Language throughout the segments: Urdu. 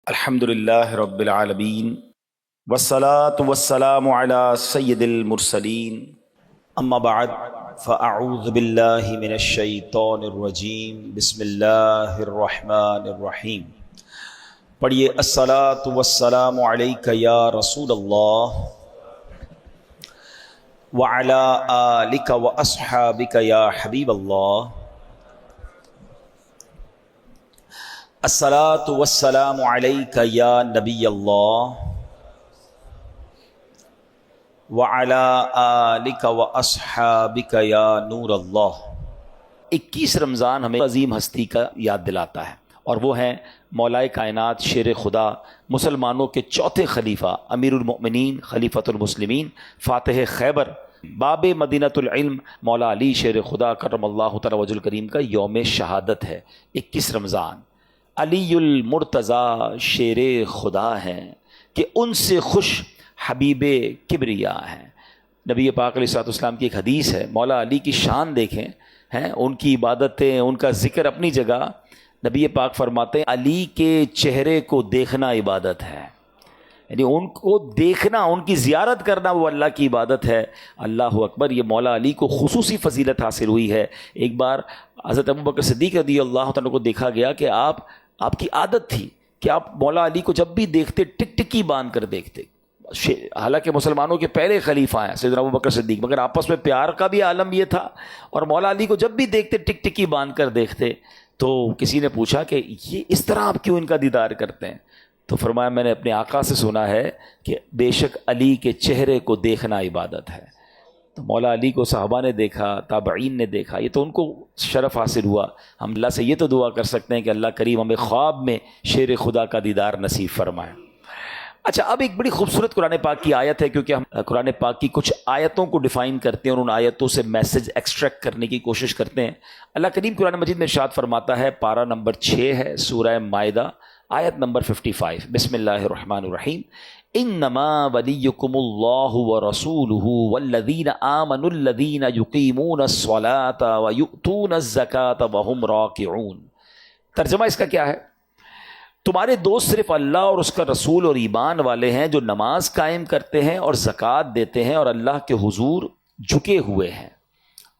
الحمدللہ رب العالمین والصلاة والسلام علی سید المرسلین اما بعد فاعوذ باللہ من الشیطان الرجیم بسم اللہ الرحمن الرحیم۔ پڑھیے الصلاة والسلام علیک یا رسول اللہ وعلی آلک واصحابک یا حبیب اللہ۔ الصلاۃ والسلام علیک یا نبی اللہ وعلی آلک واصحابک یا نور اللہ۔ 21 رمضان ہمیں عظیم ہستی کا یاد دلاتا ہے، اور وہ ہیں مولائے کائنات شیر خدا، مسلمانوں کے چوتھے خلیفہ، امیر المؤمنین، خلیفۃ المسلمین، فاتح خیبر، باب مدینۃ العلم، مولا علی شیر خدا کرم اللہ تعالی وجہ الکریم کا یوم شہادت ہے 21 رمضان۔ علی المرتضیٰ شیر خدا ہیں کہ ان سے خوش حبیب کبریا ہیں۔ نبی پاک علیہ الصلوۃ والسلام کی ایک حدیث ہے، مولا علی کی شان دیکھیں ہیں، ان کی عبادتیں، ان کا ذکر اپنی جگہ۔ نبی پاک فرماتے ہیں علی کے چہرے کو دیکھنا عبادت ہے، یعنی ان کو دیکھنا، ان کی زیارت کرنا وہ اللہ کی عبادت ہے۔ اللہ اکبر، یہ مولا علی کو خصوصی فضیلت حاصل ہوئی ہے۔ ایک بار حضرت ابوبکر صدیق رضی اللہ تعالیٰ کو دیکھا گیا کہ آپ کی عادت تھی کہ آپ مولا علی کو جب بھی دیکھتے ٹک ٹکی باندھ کر دیکھتے۔ حالانکہ مسلمانوں کے پہلے خلیفہ ہیں سیدنا ابوبکر صدیق، مگر آپس میں پیار کا بھی عالم یہ تھا، اور مولا علی کو جب بھی دیکھتے ٹک ٹکی باندھ کر دیکھتے۔ تو کسی نے پوچھا کہ یہ اس طرح آپ کیوں ان کا دیدار کرتے ہیں؟ تو فرمایا میں نے اپنے آقا سے سنا ہے کہ بے شک علی کے چہرے کو دیکھنا عبادت ہے۔ تو مولا علی کو صحابہ نے دیکھا، تابعین نے دیکھا، یہ تو ان کو شرف حاصل ہوا۔ ہم اللہ سے یہ تو دعا کر سکتے ہیں کہ اللہ کریم ہمیں خواب میں شیر خدا کا دیدار نصیب فرمائے۔ اچھا، اب ایک بڑی خوبصورت قرآن پاک کی آیت ہے، کیونکہ ہم قرآن پاک کی کچھ آیتوں کو ڈیفائن کرتے ہیں اور ان آیتوں سے میسج ایکسٹریکٹ کرنے کی کوشش کرتے ہیں۔ اللہ کریم قرآن مجید میں ارشاد فرماتا ہے، پارہ نمبر 6 ہے، سورہ مائدہ، آیت نمبر 55، بسم اللہ الرحمن الرحیم۔ انما ولیکم اللہ ورسولہ والذین آمنوا الذین یقیمون الصلاۃ ویؤتون الزکاۃ وہم راکعون۔ ترجمہ اس کا کیا ہے؟ تمہارے دوست صرف اللہ اور اس کا رسول اور ایمان والے ہیں جو نماز قائم کرتے ہیں اور زکوٰۃ دیتے ہیں اور اللہ کے حضور جھکے ہوئے ہیں۔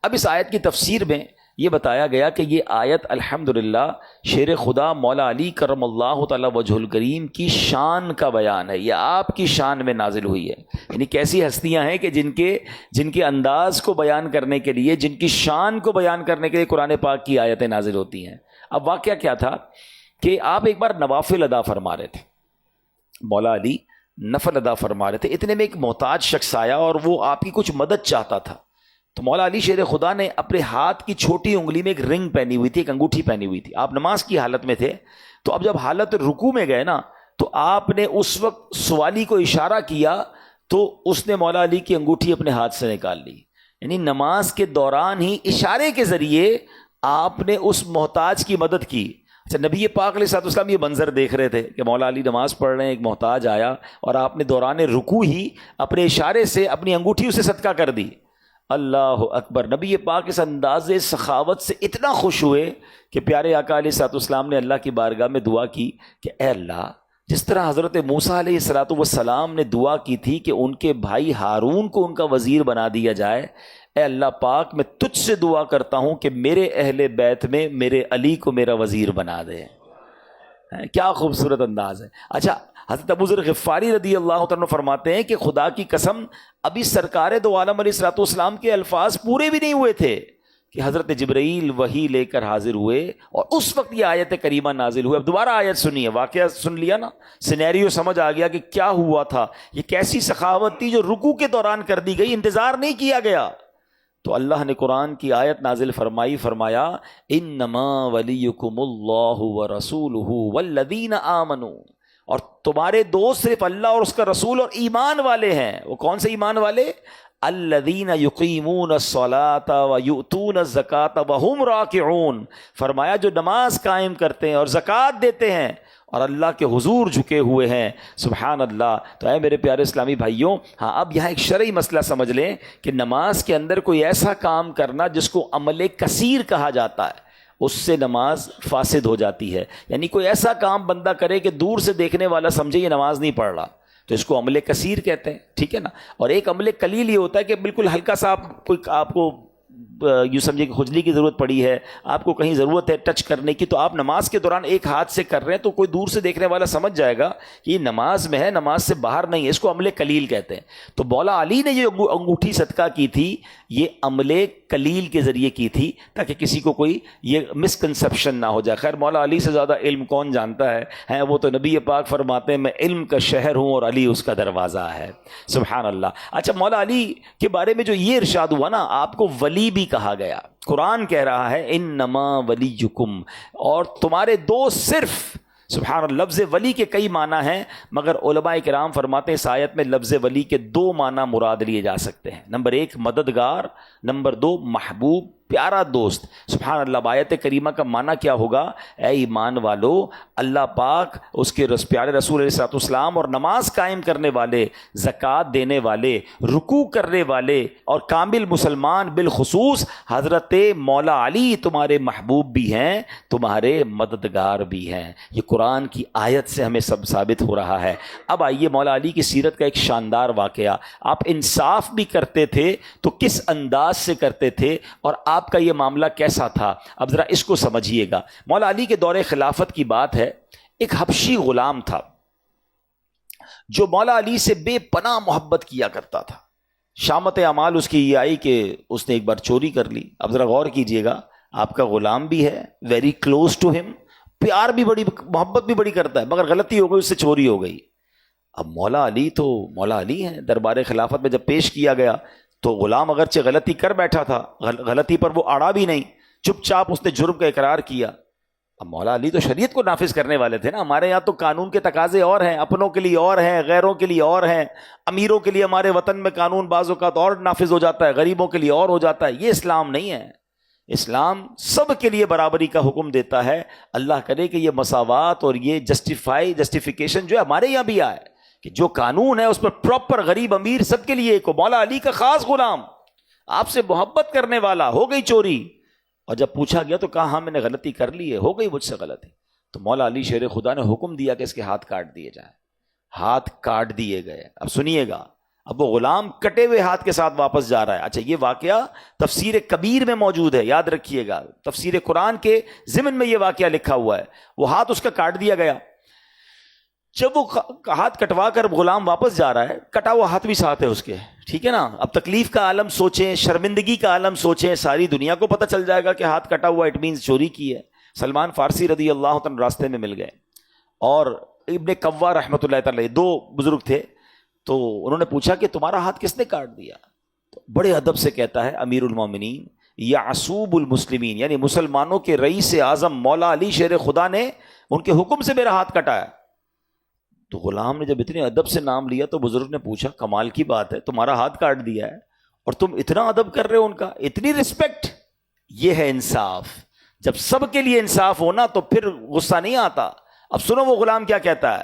اب اس آیت کی تفسیر میں یہ بتایا گیا کہ یہ آیت الحمدللہ شیر خدا مولا علی کرم اللہ تعالی وجہ الکریم کی شان کا بیان ہے، یہ آپ کی شان میں نازل ہوئی ہے۔ یعنی کیسی ہستیاں ہیں کہ جن کے انداز کو بیان کرنے کے لیے، جن کی شان کو بیان کرنے کے لیے قرآن پاک کی آیتیں نازل ہوتی ہیں۔ اب واقعہ کیا تھا کہ آپ ایک بار نوافل ادا فرما رہے تھے، مولا علی نفل ادا فرما رہے تھے، اتنے میں ایک محتاج شخص آیا اور وہ آپ کی کچھ مدد چاہتا تھا۔ تو مولا علی شیر خدا نے اپنے ہاتھ کی چھوٹی انگلی میں ایک رنگ پہنی ہوئی تھی، ایک انگوٹھی پہنی ہوئی تھی۔ آپ نماز کی حالت میں تھے، تو اب جب حالت رکوع میں گئے نا، تو آپ نے اس وقت سوالی کو اشارہ کیا تو اس نے مولا علی کی انگوٹھی اپنے ہاتھ سے نکال لی۔ یعنی نماز کے دوران ہی اشارے کے ذریعے آپ نے اس محتاج کی مدد کی۔ اچھا، نبی پاک علیہ الصلوۃ والسلام یہ منظر دیکھ رہے تھے کہ مولا علی نماز پڑھ رہے ہیں، ایک محتاج آیا اور آپ نے دوران رکوع ہی اپنے اشارے سے اپنی انگوٹھی اسے صدقہ کر دی۔ اللہ اکبر، نبی پاک اس انداز سخاوت سے اتنا خوش ہوئے کہ پیارے آقا علیہ الصلوۃ والسلام نے اللہ کی بارگاہ میں دعا کی کہ اے اللہ، جس طرح حضرت موسیٰ علیہ الصلوۃ والسلام نے دعا کی تھی کہ ان کے بھائی ہارون کو ان کا وزیر بنا دیا جائے، اے اللہ پاک میں تجھ سے دعا کرتا ہوں کہ میرے اہل بیت میں میرے علی کو میرا وزیر بنا دے۔ کیا خوبصورت انداز ہے۔ اچھا، حضرت ابو ذر غفاری رضی اللہ تعالیٰ فرماتے ہیں کہ خدا کی قسم ابھی سرکار دو عالم علیہ الصلوۃ والسلام کے الفاظ پورے بھی نہیں ہوئے تھے کہ حضرت جبرائیل وحی لے کر حاضر ہوئے اور اس وقت یہ آیت کریمہ نازل ہوئے۔ اب دوبارہ آیت سنیے، واقعہ سن لیا نا، سینیریو سمجھ آ گیا کہ کیا ہوا تھا۔ یہ کیسی سخاوت تھی جو رکوع کے دوران کر دی گئی، انتظار نہیں کیا گیا۔ تو اللہ نے قرآن کی آیت نازل فرمایا انما ولیکم اللہ ورسولہ والذین آمنوا، اور تمہارے دوست صرف اللہ اور اس کا رسول اور ایمان والے ہیں۔ وہ کون سے ایمان والے؟ الذین یقیمون الصلاۃ ویؤتون الزکاۃ وہم راکعون، فرمایا جو نماز قائم کرتے ہیں اور زکوٰۃ دیتے ہیں اور اللہ کے حضور جھکے ہوئے ہیں۔ سبحان اللہ۔ تو اے میرے پیارے اسلامی بھائیوں، ہاں اب یہاں ایک شرعی مسئلہ سمجھ لیں کہ نماز کے اندر کوئی ایسا کام کرنا جس کو عمل کثیر کہا جاتا ہے، اس سے نماز فاسد ہو جاتی ہے. یعنی کوئی ایسا کام بندہ کرے کہ دور سے دیکھنے والا سمجھے یہ نماز نہیں پڑھ رہا, تو اس کو عمل کثیر کہتے ہیں, ٹھیک ہے نا. اور ایک عمل قلیل یہ ہوتا ہے کہ بالکل ہلکا سا آپ کو یوں سمجھے کہ کھجلی کی ضرورت پڑی ہے, آپ کو کہیں ضرورت ہے ٹچ کرنے کی, تو آپ نماز کے دوران ایک ہاتھ سے کر رہے ہیں, تو کوئی دور سے دیکھنے والا سمجھ جائے گا کہ یہ نماز میں ہے, نماز سے باہر نہیں ہے. اس کو عمل قلیل کہتے ہیں. تو مولا علی نے یہ انگوٹھی صدقہ کی تھی, یہ عمل قلیل کے ذریعے کی تھی تاکہ کسی کو کوئی یہ مسکنسپشن نہ ہو جائے. خیر مولا علی سے زیادہ علم کون جانتا ہے, وہ تو نبی پاک فرماتے ہیں میں علم کا شہر ہوں اور علی اس کا دروازہ ہے. سبحان اللہ. اچھا, مولا علی کے بارے میں جو یہ ارشاد ہوا نا, آپ کو ولی بھی کہا گیا. قرآن کہہ رہا ہے انما ولیکم, اور تمہارے دوست صرف. سبحان اللہ. لفظ ولی کے کئی معنی ہیں, مگر علماء کرام فرماتے ہیں اس آیت میں لفظ ولی کے 2 معنی مراد لیے جا سکتے ہیں. نمبر 1 مددگار, نمبر 2 محبوب, پیارا دوست. سبحان اللہ. آیت کریمہ کا معنی کیا ہوگا؟ اے ایمان والو, اللہ پاک, اس کے پیارے رسول علیہ الصلوۃ والسلام اور نماز قائم کرنے والے, زکوٰۃ دینے والے, رکوع کرنے والے اور کامل مسلمان, بالخصوص حضرت مولا علی تمہارے محبوب بھی ہیں, تمہارے مددگار بھی ہیں. یہ قرآن کی آیت سے ہمیں سب ثابت ہو رہا ہے. اب آئیے مولا علی کی سیرت کا ایک شاندار واقعہ. آپ انصاف بھی کرتے تھے تو کس انداز سے کرتے تھے, اور آپ کا یہ معاملہ کیسا تھا؟ اب ذرا اس کو سمجھیے گا. مولا علی کے دور خلافت کی بات ہے. ایک حبشی غلام تھا جو مولا علی سے بے پناہ محبت کیا کرتا تھا. شامت اعمال اس کی یہ آئی کہ اس نے ایک بار چوری کر لی. اب ذرا غور کیجئے گا, آپ کا غلام بھی ہے, ویری کلوز ٹو ہم, پیار بھی بڑی, محبت بھی بڑی کرتا ہے, مگر غلطی ہو گئی, اس سے چوری ہو گئی. اب مولا علی تو مولا علی ہیں. دربار خلافت میں جب پیش کیا گیا تو غلام اگرچہ غلطی کر بیٹھا تھا, غلطی پر وہ اڑا بھی نہیں, چپ چاپ اس نے جرم کا اقرار کیا. اب مولا علی تو شریعت کو نافذ کرنے والے تھے نا. ہمارے یہاں تو قانون کے تقاضے اور ہیں, اپنوں کے لیے اور ہیں, غیروں کے لیے اور ہیں. امیروں کے لیے ہمارے وطن میں قانون بعض اوقات اور نافذ ہو جاتا ہے, غریبوں کے لیے اور ہو جاتا ہے. یہ اسلام نہیں ہے. اسلام سب کے لیے برابری کا حکم دیتا ہے. اللہ کرے کہ یہ مساوات اور یہ جسٹیفیکیشن جو ہے ہمارے یہاں بھی آئے, کہ جو قانون ہے اس پر پراپر غریب امیر سب کے لیے ایک ہو. مولا علی کا خاص غلام, آپ سے محبت کرنے والا, ہو گئی چوری, اور جب پوچھا گیا تو کہا ہاں میں نے غلطی کر لی ہے, ہو گئی مجھ سے غلطی. تو مولا علی شیر خدا نے حکم دیا کہ اس کے ہاتھ کاٹ دیے جائیں. ہاتھ کاٹ دیے گئے. اب سنیے گا, اب وہ غلام کٹے ہوئے ہاتھ کے ساتھ واپس جا رہا ہے. اچھا, یہ واقعہ تفسیر کبیر میں موجود ہے, یاد رکھیے گا. تفسیر قرآن کے ضمن میں یہ واقعہ لکھا ہوا ہے. وہ ہاتھ اس کا کاٹ دیا گیا. جب وہ ہاتھ کٹوا کر غلام واپس جا رہا ہے, کٹا ہوا ہاتھ بھی ساتھ ہے اس کے, ٹھیک ہے نا. اب تکلیف کا عالم سوچیں, شرمندگی کا عالم سوچیں, ساری دنیا کو پتہ چل جائے گا کہ ہاتھ کٹا ہوا, اٹ مینز چوری کی ہے. سلمان فارسی رضی اللہ عنہ راستے میں مل گئے, اور ابن قوا رحمۃ اللہ تعالی, 2 بزرگ تھے. تو انہوں نے پوچھا کہ تمہارا ہاتھ کس نے کاٹ دیا؟ تو بڑے ادب سے کہتا ہے امیر المومنین یعصوب المسلمین, یعنی مسلمانوں کے رئیس اعظم مولا علی شیر خدا نے ان کے حکم سے میرا ہاتھ کٹایا. تو غلام نے جب اتنے ادب سے نام لیا تو بزرگ نے پوچھا کمال کی بات ہے, تمہارا ہاتھ کاٹ دیا ہے اور تم اتنا ادب کر رہے ہو ان کا, اتنی رسپیکٹ. یہ ہے انصاف. جب سب کے لیے انصاف ہونا تو پھر غصہ نہیں آتا. اب سنو وہ غلام کیا کہتا ہے.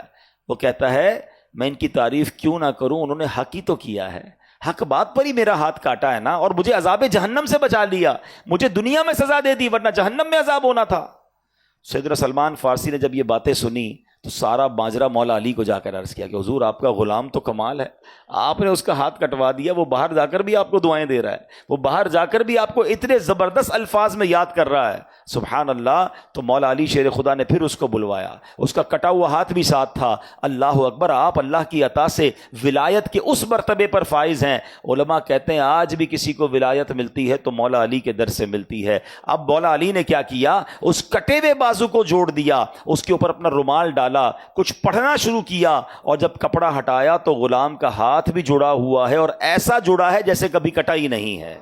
وہ کہتا ہے میں ان کی تعریف کیوں نہ کروں, انہوں نے حق ہی تو کیا ہے, حق بات پر ہی میرا ہاتھ کاٹا ہے نا, اور مجھے عذاب جہنم سے بچا لیا. مجھے دنیا میں سزا دے دی ورنہ جہنم میں عذاب ہونا تھا. سیدنا سلمان فارسی نے جب یہ باتیں سنی تو سارا ماجرا مولا علی کو جا کر عرض کیا کہ حضور آپ کا غلام تو کمال ہے, آپ نے اس کا ہاتھ کٹوا دیا, وہ باہر جا کر بھی آپ کو دعائیں دے رہا ہے, وہ باہر جا کر بھی آپ کو اتنے زبردست الفاظ میں یاد کر رہا ہے. سبحان اللہ. تو مولا علی شیر خدا نے پھر اس کو بلوایا, اس کا کٹا ہوا ہاتھ بھی ساتھ تھا. اللہ اکبر. آپ اللہ کی عطا سے ولایت کے اس مرتبے پر فائز ہیں. علماء کہتے ہیں آج بھی کسی کو ولایت ملتی ہے تو مولا علی کے در سے ملتی ہے. اب مولا علی نے کیا کیا, اس کٹے ہوئے بازو کو جوڑ دیا, اس کے اوپر اپنا رومال ڈالا, کچھ پڑھنا شروع کیا, اور جب کپڑا ہٹایا تو غلام کا ہاتھ بھی جڑا ہوا ہے, اور ایسا جڑا ہے جیسے کبھی کٹا ہی نہیں ہے.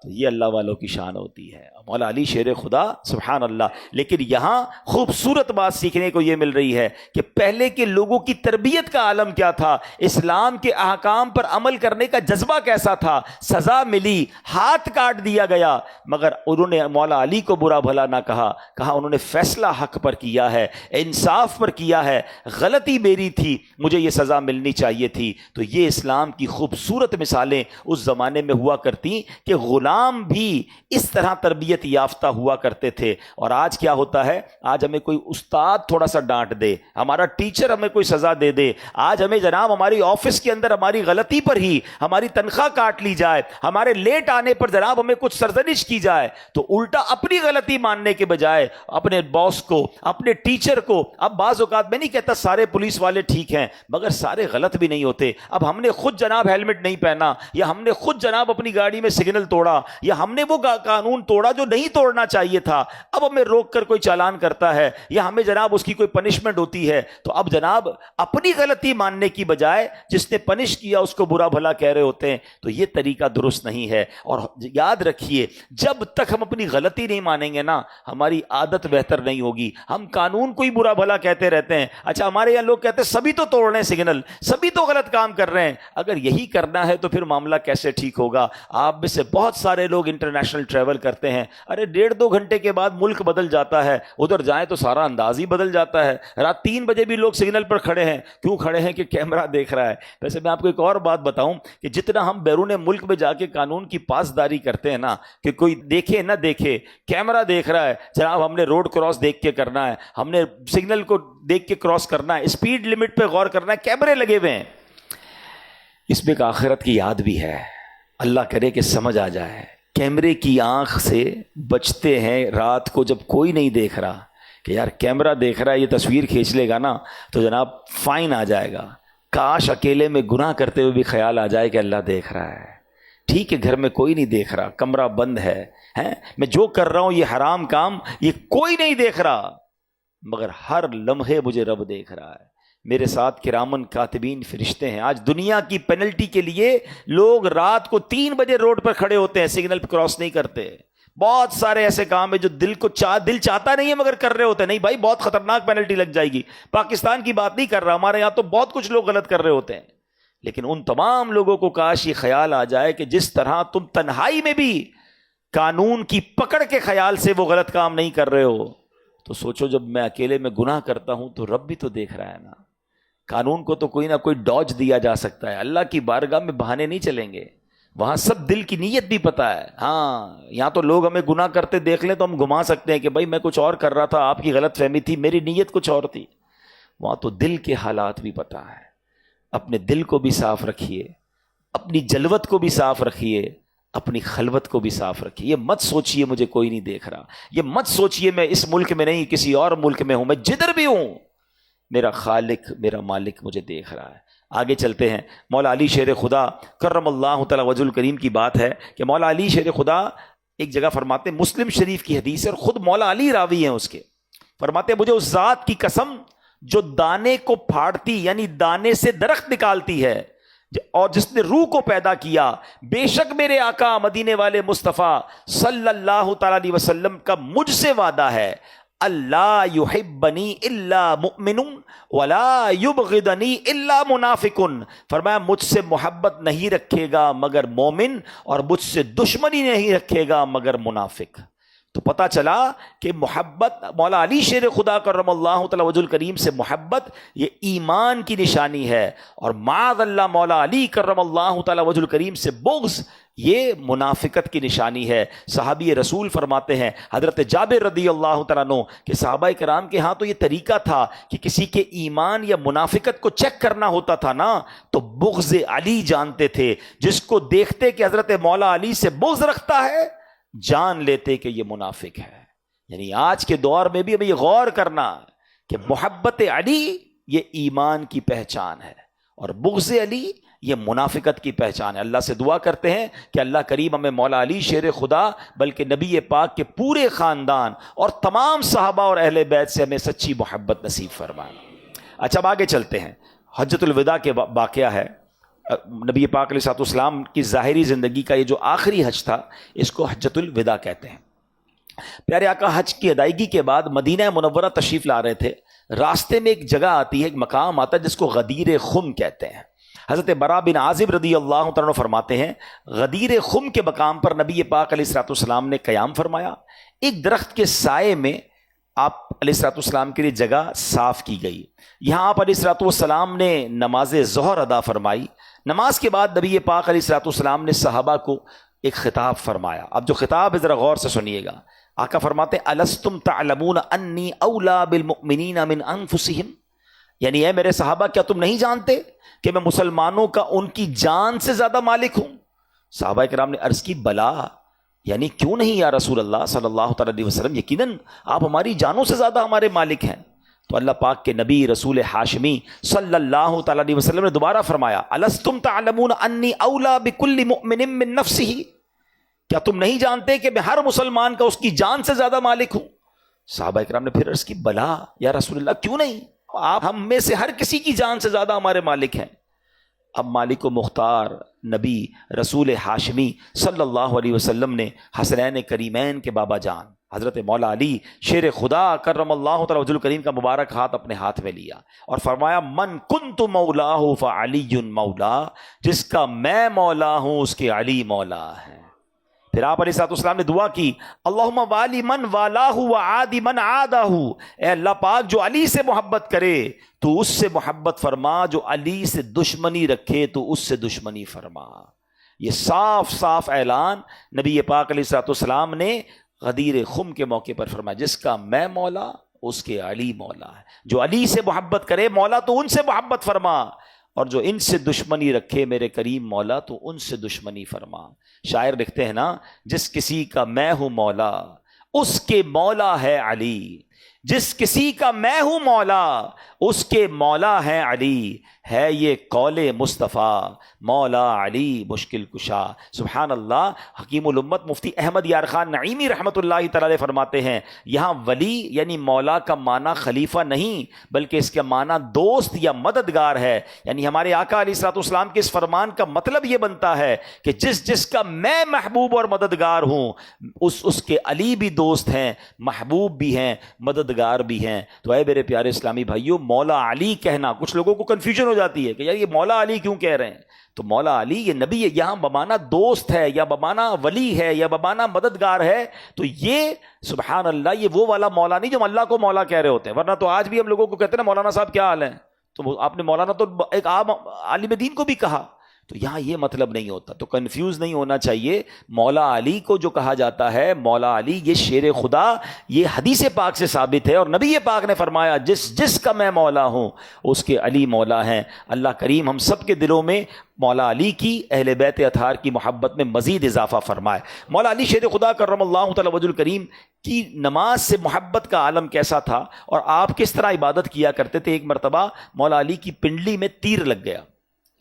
تو یہ اللہ والوں کی شان ہوتی ہے. مولا علی شیر خدا, سبحان اللہ. لیکن یہاں خوبصورت بات سیکھنے کو یہ مل رہی ہے کہ پہلے کے لوگوں کی تربیت کا عالم کیا تھا، اسلام کے احکام پر عمل کرنے کا جذبہ کیسا تھا. سزا ملی، ہاتھ کاٹ دیا گیا، مگر انہوں نے مولا علی کو برا بھلا نہ کہا انہوں نے فیصلہ حق پر کیا ہے، انصاف پر کیا ہے. غلطی میری تھی، مجھے یہ سزا ملنی چاہیے تھی. تو یہ اسلام کی خوبصورت مثالیں اس زمانے میں ہوا کرتی کہ غلام بھی اس طرح تربیت یافتہ ہوا کرتے تھے. اور آج کیا ہوتا ہے، آج ہمیں کوئی استاد تھوڑا سا ڈانٹ دے، ہمارا ٹیچر ہمیں کوئی سزا دے دے، آج ہمیں جناب ہماری آفس کے اندر ہماری غلطی پر ہی ہماری تنخواہ کاٹ لی جائے، ہمارے لیٹ آنے پر جناب ہمیں کچھ سرزنش کی جائے، تو الٹا اپنی غلطی ماننے کے بجائے اپنے باس کو، اپنے ٹیچر کو. اب بعض اوقات میں نہیں کہتا سارے پولیس والے ٹھیک ہیں، مگر سارے غلط بھی نہیں ہوتے. اب ہم نے خود جناب ہیلمٹ نہیں پہنا، یا ہم نے خود جناب اپنی گاڑی میں سگنل توڑا، یا ہم نے وہ قانون توڑا جو نہیں توڑنا چاہیے تھا، اب ہمیں روک کر کوئی چالان کرتا ہے یا ہمیں جناب اس کی کوئی پنشمنٹ ہوتی ہے، تو اب جناب اپنی غلطی ماننے کی بجائے جس نے پنش کیا اس کو برا بھلا کہہ رہے ہوتے ہیں. تو یہ طریقہ درست نہیں ہے. اور یاد رکھیے، جب تک ہم اپنی غلطی نہیں مانیں گے نا، ہماری عادت بہتر نہیں ہوگی. ہم قانون کو ہی برا بھلا کہتے رہتے ہیں. اچھا، ہمارے یہاں لوگ کہتے ہیں سبھی تو توڑ رہے ہیں سگنل، سبھی تو غلط کام کر رہے ہیں. اگر یہی کرنا ہے تو پھر معاملہ کیسے ٹھیک ہوگا؟ آپ میں سے بہت سارے لوگ انٹرنیشنل ٹریول کرتے ہیں، ارے 1.5-2 گھنٹے کے بعد ملک بدل جاتا ہے، ادھر جائیں تو سارا انداز ہی بدل جاتا ہے. رات 3 بجے بھی لوگ سگنل پر کھڑے ہیں. کیوں کھڑے ہیں؟ کہ کیمرہ دیکھ رہا ہے. ویسے میں آپ کو ایک اور بات بتاؤں کہ جتنا ہم بیرون ملک میں جا کے قانون کی پاسداری کرتے ہیں نا، کہ کوئی دیکھے نہ دیکھے، کیمرہ دیکھ رہا ہے جناب، ہم نے روڈ کراس دیکھ کے کرنا ہے، ہم نے سگنل کو دیکھ کے کراس کرنا ہے، اسپیڈ لمٹ پہ غور کرنا ہے، کیمرے لگے ہوئے ہیں. اس میں ایک آخرت کی یاد بھی ہے. اللہ کرے کہ سمجھ آ جائے. کیمرے کی آنکھ سے بچتے ہیں رات کو جب کوئی نہیں دیکھ رہا، کہ یار کیمرہ دیکھ رہا ہے، یہ تصویر کھینچ لے گا نا تو جناب فائن آ جائے گا. کاش اکیلے میں گناہ کرتے ہوئے بھی خیال آ جائے کہ اللہ دیکھ رہا ہے. ٹھیک ہے، گھر میں کوئی نہیں دیکھ رہا، کمرہ بند ہے، میں جو کر رہا ہوں یہ حرام کام، یہ کوئی نہیں دیکھ رہا، مگر ہر لمحے مجھے رب دیکھ رہا ہے. میرے ساتھ کرامن کاتبین فرشتے ہیں. آج دنیا کی پینلٹی کے لیے لوگ رات کو 3 بجے روڈ پر کھڑے ہوتے ہیں، سگنل پہ کراس نہیں کرتے. بہت سارے ایسے کام ہیں جو دل چاہتا نہیں ہے مگر کر رہے ہوتے ہیں. نہیں بھائی، بہت خطرناک پینلٹی لگ جائے گی. پاکستان کی بات نہیں کر رہا، ہمارے یہاں تو بہت کچھ لوگ غلط کر رہے ہوتے ہیں. لیکن ان تمام لوگوں کو کاش یہ خیال آ جائے کہ جس طرح تم تنہائی میں بھی قانون کی پکڑ کے خیال سے وہ غلط کام نہیں کر رہے ہو، تو سوچو جب میں اکیلے میں گناہ کرتا ہوں تو رب بھی تو دیکھ رہا ہے نا. قانون کو تو کوئی نہ کوئی ڈاج دیا جا سکتا ہے. اللہ کی بارگاہ میں بہانے نہیں چلیں گے، وہاں سب دل کی نیت بھی پتا ہے. ہاں، یہاں تو لوگ ہمیں گناہ کرتے دیکھ لیں تو ہم گھما سکتے ہیں کہ بھائی میں کچھ اور کر رہا تھا، آپ کی غلط فہمی تھی، میری نیت کچھ اور تھی. وہاں تو دل کے حالات بھی پتا ہے. اپنے دل کو بھی صاف رکھیے، اپنی جلوت کو بھی صاف رکھیے، اپنی خلوت کو بھی صاف رکھیے. یہ مت سوچئے مجھے کوئی نہیں دیکھ رہا، یہ مت سوچئے میں اس ملک میں نہیں کسی اور ملک میں ہوں، میں جدھر بھی ہوں میرا خالق میرا مالک مجھے دیکھ رہا ہے. آگے چلتے ہیں. مولا علی شیر خدا کرم اللہ تعالی وجہ الکریم کی بات ہے کہ مولا علی شیر خدا ایک جگہ فرماتے ہیں، مسلم شریف کی حدیث ہے اور خود مولا علی راوی ہیں اس کے، فرماتے ہیں مجھے اس ذات کی قسم جو دانے کو پھاڑتی یعنی دانے سے درخت نکالتی ہے اور جس نے روح کو پیدا کیا، بے شک میرے آقا مدینے والے مصطفیٰ صلی اللہ تعالی علیہ وسلم کا مجھ سے وعدہ ہے، اللہ یحبنی الا مؤمن ولا یبغضنی الا منافق. فرمایا مجھ سے محبت نہیں رکھے گا مگر مومن، اور مجھ سے دشمنی نہیں رکھے گا مگر منافق. تو پتہ چلا کہ محبت، مولا علی شیر خدا کرم اللہ تعالی وجہ الکریم سے محبت یہ ایمان کی نشانی ہے، اور معاذ اللہ مولا علی کرم اللہ تعالی وجہ الکریم سے بغض یہ منافقت کی نشانی ہے. صحابی رسول فرماتے ہیں حضرت جابر رضی اللہ تعالیٰ عنہ کہ صحابہ کرام کے ہاں تو یہ طریقہ تھا کہ کسی کے ایمان یا منافقت کو چیک کرنا ہوتا تھا نا تو بغض علی جانتے تھے. جس کو دیکھتے کہ حضرت مولا علی سے بغض رکھتا ہے جان لیتے کہ یہ منافق ہے. یعنی آج کے دور میں بھی ہمیں یہ غور کرنا کہ محبت علی یہ ایمان کی پہچان ہے اور بغض علی یہ منافقت کی پہچان ہے. اللہ سے دعا کرتے ہیں کہ اللہ کریم ہمیں مولا علی شیر خدا بلکہ نبی پاک کے پورے خاندان اور تمام صحابہ اور اہل بیت سے ہمیں سچی محبت نصیب فرمائے. اچھا اب آگے چلتے ہیں. حجۃ الوداع کے واقعہ ہے. نبی پاک علیہ الصلوۃ والسلام کی ظاہری زندگی کا یہ جو آخری حج تھا اس کو حجۃ الوداع کہتے ہیں. پیارے آقا حج کی ادائیگی کے بعد مدینہ منورہ تشریف لا رہے تھے راستے میں ایک جگہ آتی ہے، ایک مقام آتا ہے جس کو غدیر خم کہتے ہیں۔ حضرت برا بن عازب رضی اللہ تعالیٰ عنہ فرماتے ہیں غدیر خم کے مقام پر نبی پاک علیہ الصلوۃ والسلام نے قیام فرمایا، ایک درخت کے سائے میں آپ علیہ الصلوۃ والسلام کے لیے جگہ صاف کی گئی، یہاں آپ علیہ الصلوۃ والسلام نے نماز ظہر ادا فرمائی۔ نماز کے بعد نبی پاک علیہ الصلوۃ والسلام نے صحابہ کو ایک خطاب فرمایا، اب جو خطاب ہے ذرا غور سے سنیے گا۔ آقا فرماتے ہیں الستم تعلمون انی اولا بالمؤمنین من انفسہم، یعنی اے میرے صحابہ کیا تم نہیں جانتے کہ میں مسلمانوں کا ان کی جان سے زیادہ مالک ہوں؟ صحابہ کرام نے عرض کی بلا، یعنی کیوں نہیں یا رسول اللہ صلی اللہ تعالی علیہ وسلم، یقیناً آپ ہماری جانوں سے زیادہ ہمارے مالک ہیں۔ تو اللہ پاک کے نبی رسول ہاشمی صلی اللہ تعالی علیہ وسلم نے دوبارہ فرمایا الستم تعلمون انی اولا بکل مؤمن من نفسہ، کیا تم نہیں جانتے کہ میں ہر مسلمان کا اس کی جان سے زیادہ مالک ہوں؟ صحابہ کرام نے پھر عرض کی بلا یا رسول اللہ کیوں نہیں، آپ ہم میں سے ہر کسی کی جان سے زیادہ ہمارے مالک ہیں۔ اب مالک و مختار نبی رسول ہاشمی صلی اللہ علیہ وسلم نے حسنین کریمین کے بابا جان حضرت مولا علی شیر خدا کرم اللہ تعالی وجہ الکریم کا مبارک ہاتھ اپنے ہاتھ میں لیا اور فرمایا من کنت مولاہ فعلی مولا، جس کا میں مولا ہوں اس کے علی مولا ہے۔ پھر آپ علیہ الصلوۃ والسلام نے دعا کی اللہم والی من والاہ وعادی من عادہ، اے اللہ پاک جو علی سے محبت کرے تو اس سے محبت فرما، جو علی سے دشمنی رکھے تو اس سے دشمنی فرما۔ یہ صاف صاف اعلان نبی پاک علیہ الصلوۃ والسلام نے غدیر خم کے موقع پر فرمایا، جس کا میں مولا اس کے علی مولا ہے، جو علی سے محبت کرے مولا تو ان سے محبت فرما، اور جو ان سے دشمنی رکھے میرے کریم مولا تو ان سے دشمنی فرما۔ شاعر لکھتے ہیں نا جس کسی کا میں ہوں مولا اس کے مولا ہے علی، جس کسی کا میں ہوں مولا اس کے مولا ہے علی، ہے یہ قول مصطفیٰ مولا علی مشکل کشا۔ سبحان اللہ۔ حکیم الامت مفتی احمد یار خان نعیمی رحمۃ اللہ تعالی فرماتے ہیں یہاں ولی یعنی مولا کا معنی خلیفہ نہیں بلکہ اس کا معنی دوست یا مددگار ہے، یعنی ہمارے آقا علیہ الصلوۃ والسلام کے اس فرمان کا مطلب یہ بنتا ہے کہ جس کا میں محبوب اور مددگار ہوں اس کے علی بھی دوست ہیں، محبوب بھی ہیں، مددگار بھی ہیں۔ تو اے میرے پیارے اسلامی بھائیوں، مولا علی کہنا کچھ لوگوں کو کنفیوژن ہو جاتی ہے کہ یار یہ مولا علی کیوں کہہ رہے ہیں؟ تو مولا علی یہ نبی ہے، یہاں بمانا دوست ہے یا بمانا ولی ہے یا بمانا مددگار ہے، تو یہ سبحان اللہ یہ وہ والا مولا نہیں جو اللہ کو مولا کہہ رہے ہوتے ہیں، ورنہ تو آج بھی ہم لوگوں کو کہتے ہیں نا مولانا صاحب کیا حال ہے، تو آپ نے مولانا تو ایک عام عالم دین کو بھی کہا، تو یہاں یہ مطلب نہیں ہوتا، تو کنفیوز نہیں ہونا چاہیے۔ مولا علی کو جو کہا جاتا ہے مولا علی یہ شیر خدا، یہ حدیث پاک سے ثابت ہے، اور نبی پاک نے فرمایا جس کا میں مولا ہوں اس کے علی مولا ہیں۔ اللہ کریم ہم سب کے دلوں میں مولا علی کی، اہل بیت اطہار کی محبت میں مزید اضافہ فرمائے۔ مولا علی شیر خدا کرم اللہ تعالی وجہ الکریم کی نماز سے محبت کا عالم کیسا تھا اور آپ کس طرح عبادت کیا کرتے تھے۔ ایک مرتبہ مولا علی کی پنڈلی میں تیر لگ گیا،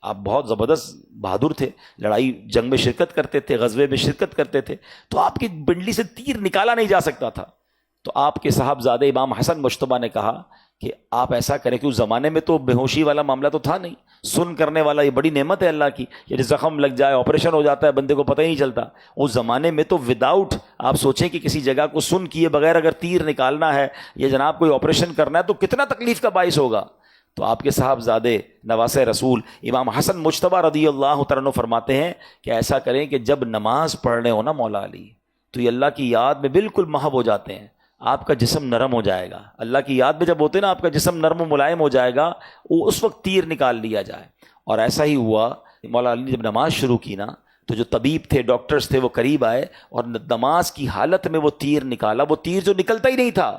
آپ بہت زبردست بہادر تھے، لڑائی جنگ میں شرکت کرتے تھے، غزوے میں شرکت کرتے تھے، تو آپ کی پنڈلی سے تیر نکالا نہیں جا سکتا تھا، تو آپ کے صاحبزادے امام حسن مجتبیٰ نے کہا کہ آپ ایسا کریں کہ اس زمانے میں تو بے ہوشی والا معاملہ تو تھا نہیں، سن کرنے والا یہ بڑی نعمت ہے اللہ کی، یعنی زخم لگ جائے آپریشن ہو جاتا ہے بندے کو پتہ ہی نہیں چلتا، اس زمانے میں تو وداؤٹ آپ سوچیں کہ کسی جگہ کو سن کیے بغیر اگر تیر نکالنا ہے یا جناب کوئی آپریشن کرنا ہے تو کتنا تکلیف کا باعث ہوگا۔ تو آپ کے صاحبزادے نواسہ رسول امام حسن مجتبیٰ رضی اللہ تعالیٰ عنہ فرماتے ہیں کہ ایسا کریں کہ جب نماز پڑھ رہے ہو نا مولا علی تو یہ اللہ کی یاد میں بالکل محو ہو جاتے ہیں، آپ کا جسم نرم ہو جائے گا، اللہ کی یاد میں جب ہوتے ہیں نا آپ کا جسم نرم و ملائم ہو جائے گا، وہ اس وقت تیر نکال لیا جائے۔ اور ایسا ہی ہوا، مولا علی نے جب نماز شروع کی نا تو جو طبیب تھے ڈاکٹرز تھے وہ قریب آئے اور نماز کی حالت میں وہ تیر نکالا، وہ تیر جو نکلتا ہی نہیں تھا،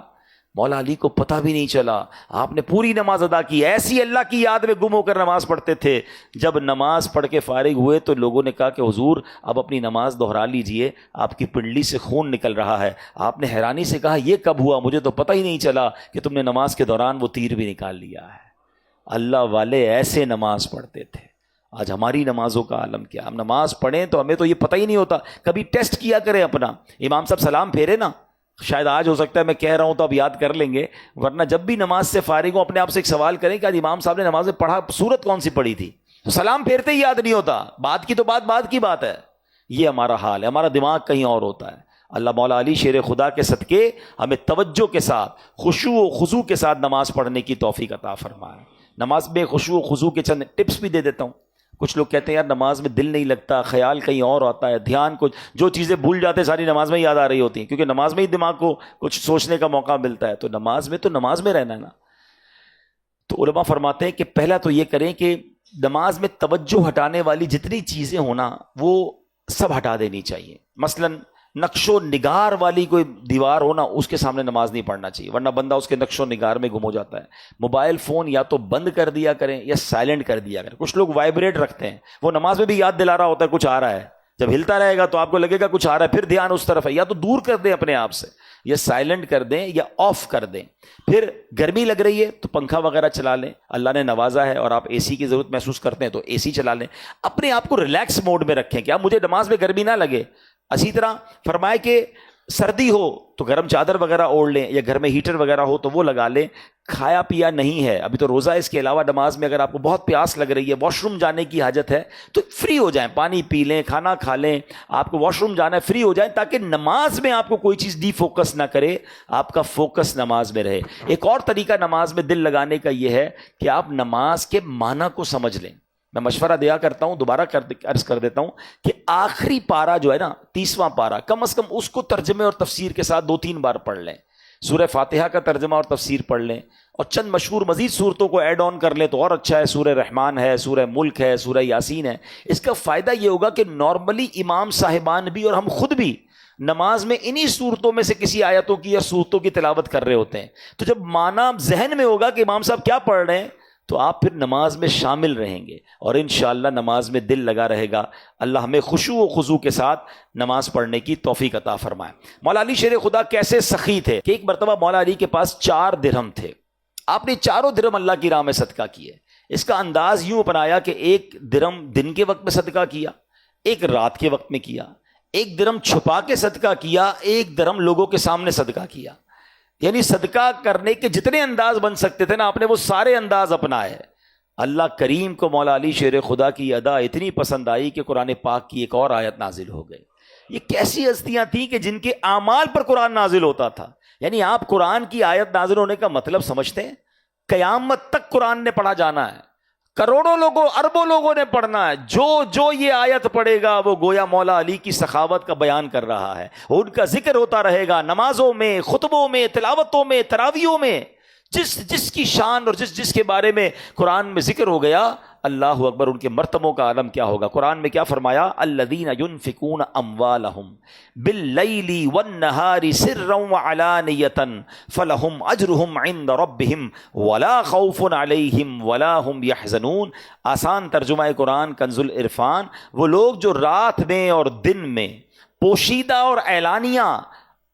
مولا علی کو پتہ بھی نہیں چلا، آپ نے پوری نماز ادا کی، ایسی اللہ کی یاد میں گم ہو کر نماز پڑھتے تھے۔ جب نماز پڑھ کے فارغ ہوئے تو لوگوں نے کہا کہ حضور اب اپنی نماز دہرا لیجئے، آپ کی پنڈلی سے خون نکل رہا ہے۔ آپ نے حیرانی سے کہا یہ کب ہوا؟ مجھے تو پتہ ہی نہیں چلا کہ تم نے نماز کے دوران وہ تیر بھی نکال لیا ہے۔ اللہ والے ایسے نماز پڑھتے تھے۔ آج ہماری نمازوں کا عالم کیا، ہم نماز پڑھیں تو ہمیں تو یہ پتہ ہی نہیں ہوتا۔ کبھی ٹیسٹ کیا کریں اپنا، امام صاحب سلام پھیرے نا، شاید آج ہو سکتا ہے میں کہہ رہا ہوں تو اب یاد کر لیں گے، ورنہ جب بھی نماز سے فارغ ہوں اپنے آپ سے ایک سوال کریں کہ آج امام صاحب نے نماز میں پڑھا سورت کون سی پڑھی تھی، تو سلام پھیرتے ہی یاد نہیں ہوتا، بعد کی تو بعد کی بات ہے۔ یہ ہمارا حال ہے، ہمارا دماغ کہیں اور ہوتا ہے۔ اللہ مولا علی شیر خدا کے صدقے ہمیں توجہ کے ساتھ خشوع و خضوع کے ساتھ نماز پڑھنے کی توفیق عطا فرمائے۔ نماز میں خشوع و خضوع کے چند ٹپس بھی دے دیتا ہوں۔ کچھ لوگ کہتے ہیں یار نماز میں دل نہیں لگتا، خیال کہیں اور آتا ہے، دھیان کچھ جو چیزیں بھول جاتے ہیں ساری نماز میں یاد آ رہی ہوتی ہیں، کیونکہ نماز میں ہی دماغ کو کچھ سوچنے کا موقع ملتا ہے۔ تو نماز میں رہنا ہے نا۔ تو علماء فرماتے ہیں کہ پہلا تو یہ کریں کہ نماز میں توجہ ہٹانے والی جتنی چیزیں ہونا وہ سب ہٹا دینی چاہیے۔ مثلاً نقش و نگار والی کوئی دیوار ہو نا، اس کے سامنے نماز نہیں پڑھنا چاہیے، ورنہ بندہ اس کے نقش و نگار میں گم ہو جاتا ہے۔ موبائل فون یا تو بند کر دیا کریں یا سائلنٹ کر دیا کریں۔ کچھ لوگ وائبریٹ رکھتے ہیں، وہ نماز میں بھی یاد دلا رہا ہوتا ہے کچھ آ رہا ہے، جب ہلتا رہے گا تو آپ کو لگے گا کچھ آ رہا ہے، پھر دھیان اس طرف ہے۔ یا تو دور کر دیں اپنے آپ سے، یا سائلنٹ کر دیں یا آف کر دیں۔ پھر گرمی لگ رہی ہے تو پنکھا وغیرہ چلا لیں، اللہ نے نوازا ہے اور آپ اے سی کی ضرورت محسوس کرتے ہیں تو اے سی چلا لیں۔ اپنے آپ کو ریلیکس موڈ میں رکھیں کہ اب مجھے نماز میں گرمی نہ لگے۔ اسی طرح فرمائے کہ سردی ہو تو گرم چادر وغیرہ اوڑھ لیں، یا گھر میں ہیٹر وغیرہ ہو تو وہ لگا لیں۔ کھایا پیا نہیں ہے ابھی تو روزہ، اس کے علاوہ نماز میں اگر آپ کو بہت پیاس لگ رہی ہے، واش روم جانے کی حاجت ہے تو فری ہو جائیں، پانی پی لیں، کھانا کھا لیں۔ آپ کو واش روم جانا ہے، فری ہو جائیں تاکہ نماز میں آپ کو کوئی چیز ڈی فوکس نہ کرے، آپ کا فوکس نماز میں رہے۔ ایک اور طریقہ نماز میں دل لگانے کا یہ ہے کہ آپ نماز کے معنی کو سمجھ لیں۔ میں مشورہ دیا کرتا ہوں، دوبارہ عرض کر دیتا ہوں کہ آخری پارہ جو ہے نا، 30واں پارہ، کم از کم اس کو ترجمے اور تفسیر کے ساتھ 2-3 بار پڑھ لیں۔ سورہ فاتحہ کا ترجمہ اور تفسیر پڑھ لیں، اور چند مشہور مزید صورتوں کو ایڈ آن کر لیں تو اور اچھا ہے۔ سورہ رحمان ہے، سورہ ملک ہے، سورہ یاسین ہے۔ اس کا فائدہ یہ ہوگا کہ نارملی امام صاحبان بھی اور ہم خود بھی نماز میں انہی صورتوں میں سے کسی آیتوں کی یا صورتوں کی تلاوت کر رہے ہوتے ہیں، تو جب معنی ذہن میں ہوگا کہ امام صاحب کیا پڑھ رہے ہیں تو آپ پھر نماز میں شامل رہیں گے اور انشاءاللہ نماز میں دل لگا رہے گا۔ اللہ ہمیں خشوع و خضوع کے ساتھ نماز پڑھنے کی توفیق عطا فرمائے۔ مولا علی شیر خدا کیسے سخی تھے کہ ایک مرتبہ مولا علی کے پاس 4 درہم تھے، آپ نے 4 درہم اللہ کی راہ میں صدقہ کیے۔ اس کا انداز یوں اپنایا کہ 1 درہم دن کے وقت میں صدقہ کیا، 1 رات کے وقت میں کیا، 1 درہم چھپا کے صدقہ کیا، 1 درہم لوگوں کے سامنے صدقہ کیا۔ یعنی صدقہ کرنے کے جتنے انداز بن سکتے تھے نا، آپ نے وہ سارے انداز اپنائے۔ اللہ کریم کو مولا علی شیر خدا کی ادا اتنی پسند آئی کہ قرآن پاک کی ایک اور آیت نازل ہو گئی۔ یہ کیسی ہستیاں تھیں کہ جن کے اعمال پر قرآن نازل ہوتا تھا۔ یعنی آپ قرآن کی آیت نازل ہونے کا مطلب سمجھتے ہیں؟ قیامت تک قرآن نے پڑھا جانا ہے، کروڑوں لوگوں، اربوں لوگوں نے پڑھنا ہے۔ جو یہ آیت پڑھے گا وہ گویا مولا علی کی سخاوت کا بیان کر رہا ہے، ان کا ذکر ہوتا رہے گا نمازوں میں، خطبوں میں، تلاوتوں میں، تراویحوں میں۔ جس کی شان اور جس کے بارے میں قرآن میں ذکر ہو گیا، اللہ اکبر، ان کے مرتبوں کا عالم کیا ہوگا۔ قرآن میں کیا فرمایا؟ الذین ينفقون اموالهم باللیل والنہار سرا وعلانیۃ فلہم اجرہم عند ربہم ولا خوف علیہم ولا هم یحزنون۔ آسان ترجمہ قرآن کنز العرفان، وہ لوگ جو رات میں اور دن میں پوشیدہ اور اعلانیہ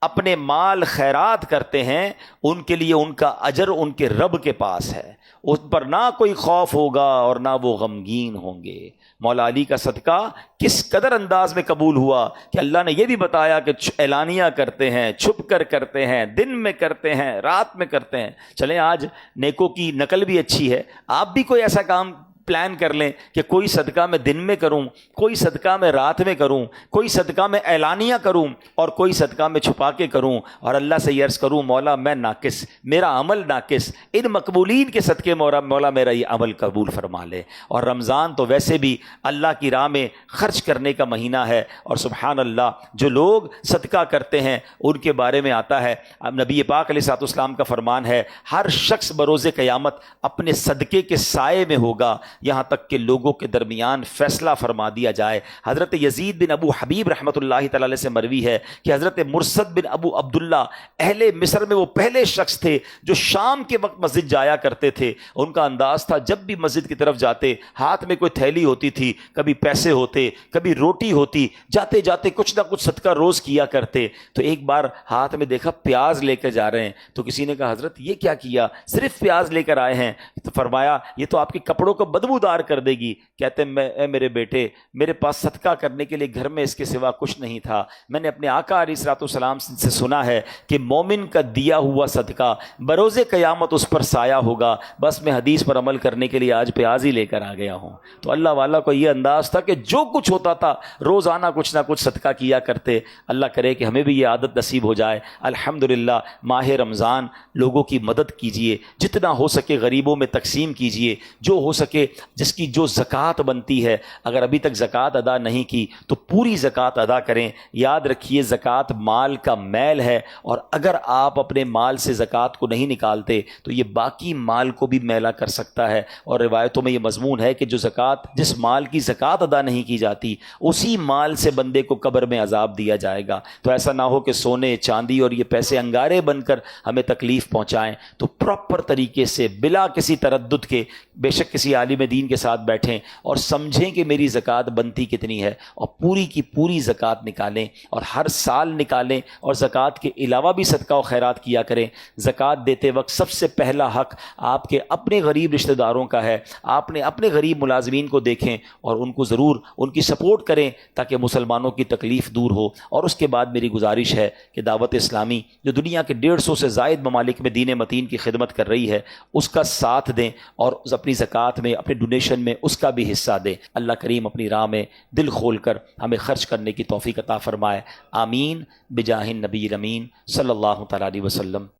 اپنے مال خیرات کرتے ہیں، ان کے لیے ان کا اجر ان کے رب کے پاس ہے، ان پر نہ کوئی خوف ہوگا اور نہ وہ غمگین ہوں گے۔ مولا علی کا صدقہ کس قدر انداز میں قبول ہوا کہ اللہ نے یہ بھی بتایا کہ اعلانیہ کرتے ہیں، چھپ کر کرتے ہیں، دن میں کرتے ہیں، رات میں کرتے ہیں۔ چلیں آج نیکوں کی نقل بھی اچھی ہے، آپ بھی کوئی ایسا کام پلان کر لیں کہ کوئی صدقہ میں دن میں کروں، کوئی صدقہ میں رات میں کروں، کوئی صدقہ میں اعلانیہ کروں اور کوئی صدقہ میں چھپا کے کروں، اور اللہ سے یہ عرض کروں مولا میں ناقص، میرا عمل ناقص، ان مقبولین کے صدقے مولا میرا یہ عمل قبول فرما لے۔ اور رمضان تو ویسے بھی اللہ کی راہ میں خرچ کرنے کا مہینہ ہے، اور سبحان اللہ جو لوگ صدقہ کرتے ہیں ان کے بارے میں آتا ہے، نبی پاک علیہ الصلوۃ والسلام کا فرمان ہے، ہر شخص بروز قیامت اپنے صدقے کے سائے میں ہوگا یہاں تک کہ لوگوں کے درمیان فیصلہ فرما دیا جائے۔ حضرت یزید بن ابو حبیب رحمۃ اللہ تعالی علیہ سے مروی ہے کہ حضرت مرثد بن ابو عبداللہ اہل مصر میں وہ پہلے شخص تھے جو شام کے وقت مسجد جایا کرتے تھے۔ ان کا انداز تھا جب بھی مسجد کی طرف جاتے ہاتھ میں کوئی تھیلی ہوتی تھی، کبھی پیسے ہوتے، کبھی روٹی ہوتی، جاتے جاتے کچھ نہ کچھ صدقہ روز کیا کرتے۔ تو ایک بار ہاتھ میں دیکھا پیاز لے کے جا رہے ہیں، تو کسی نے کہا حضرت یہ کیا کیا، صرف پیاز لے کر آئے ہیں؟ تو فرمایا یہ تو آپ کے کپڑوں کو بدل بدبودار کر دے گی. کہتے ہیں اے میرے بیٹے، میرے پاس صدقہ کرنے کے لیے گھر میں اس کے سوا کچھ نہیں تھا. میں نے اپنے آقا علیہ الصلوۃ والسلام سے سنا ہے کہ مومن کا دیا ہوا صدقہ بروز قیامت اس پر سایہ ہوگا. بس میں حدیث پر عمل کرنے کے لیے آج پیاز ہی لے کر آ گیا ہوں. تو اللہ والا کو یہ انداز تھا کہ جو کچھ ہوتا تھا روزانہ کچھ نہ کچھ صدقہ کیا کرتے. اللہ کرے کہ ہمیں بھی یہ عادت نصیب ہو جائے. الحمدللہ ماہ رمضان لوگوں کی مدد کیجئے، جتنا ہو سکے غریبوں میں تقسیم کیجئے، جو ہو سکے جس کی جو زکوٰۃ بنتی ہے. اگر ابھی تک زکوٰۃ ادا نہیں کی تو پوری زکوٰۃ ادا کریں. یاد رکھیے زکوٰۃ مال کا میل ہے، اور اگر آپ اپنے مال سے زکوٰۃ کو نہیں نکالتے تو یہ باقی مال کو بھی میلا کر سکتا ہے. اور روایتوں میں یہ مضمون ہے کہ جو زکوٰۃ، جس مال کی زکوٰۃ ادا نہیں کی جاتی، اسی مال سے بندے کو قبر میں عذاب دیا جائے گا. تو ایسا نہ ہو کہ سونے چاندی اور یہ پیسے انگارے بن کر ہمیں تکلیف پہنچائیں. تو پراپر طریقے سے بلا کسی تردد کے بے شک کسی عالم دین کے ساتھ بیٹھیں اور سمجھیں کہ میری زکوٰۃ بنتی کتنی ہے، اور پوری کی پوری زکوٰۃ نکالیں، اور ہر سال نکالیں. اور زکوٰۃ کے علاوہ بھی صدقہ و خیرات کیا کریں. زکوٰۃ دیتے وقت سب سے پہلا حق آپ کے اپنے غریب رشتہ داروں کا ہے. آپ نے اپنے غریب ملازمین کو دیکھیں اور ان کو ضرور ان کی سپورٹ کریں تاکہ مسلمانوں کی تکلیف دور ہو. اور اس کے بعد میری گزارش ہے کہ دعوت اسلامی جو دنیا کے 150 سے زائد ممالک میں دین متین کی خدمت کر رہی ہے، اس کا ساتھ دیں اور اپنی زکوٰۃ میں، اپنے ڈونیشن میں اس کا بھی حصہ دیں. اللہ کریم اپنی راہ میں دل کھول کر ہمیں خرچ کرنے کی توفیق عطا فرمائے. آمین بجاہ النبی الامین صلی اللہ تعالی علیہ وسلم.